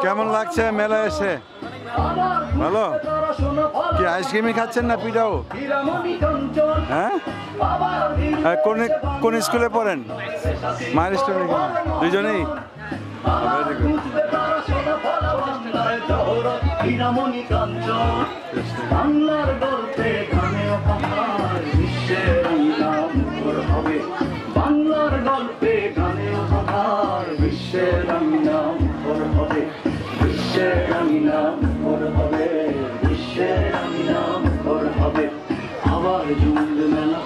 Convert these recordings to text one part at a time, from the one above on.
কেমন লাগছে মেলা এসে? ভালো? কি আইসক্রিমই খাচ্ছেন না পিঠাও? হ্যাঁ, কোন স্কুলে পড়েন? মাইলস্টোনে? দুজনেই? বাংলার গল্পে গানে উপহার বিশ্বের আমি নাম হবে, বিশ্বের আমি নাম হবে, বিশ্বের আমি নাম হবে। আবার জমবে মেলা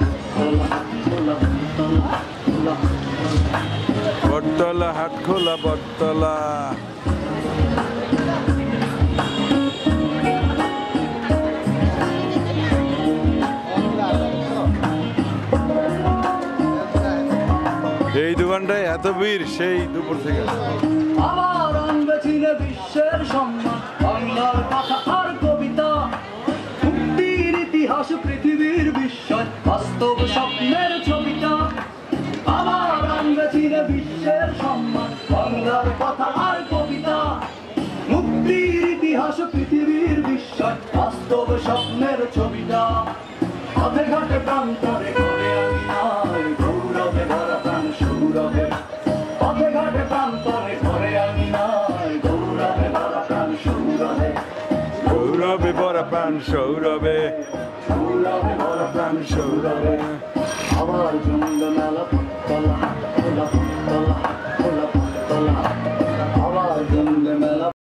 বটতলা হাট খোলা বটতলা। এই দোকানটায় এত ভিড় সেই দুপুর থেকে। আবার আনবে চিনে বিশ্বের সম্মান বাংলার কথা আর কবিতা, মুক্তির ইতিহাস পৃথিবীর বিস্ময় বাস্তব স্বপ্নের ছবিটা। আবার আনবে চিনে বিশ্বের সম্মান বাংলার কথা আর কবিতা, মুক্তির ইতিহাস পৃথিবীর বিস্ময় বাস্তব স্বপ্নের ছবিটা। পথে ঘাটে প্রান্তরে ঘরে আমি নাই গৌরবে ভরা প্রাণ সৌরভে, পথে ঘাটে প্রান্তরে ঘরে আমি নাই গৌরবে ভরা প্রাণ সৌরভে, গৌরবে ভরা প্রাণ সৌরভে, গৌরবে ভরা প্রাণ সৌরভে। আবার জমল মেলা পত্তলা খোলা পত্তলা খোলা পত্তলা।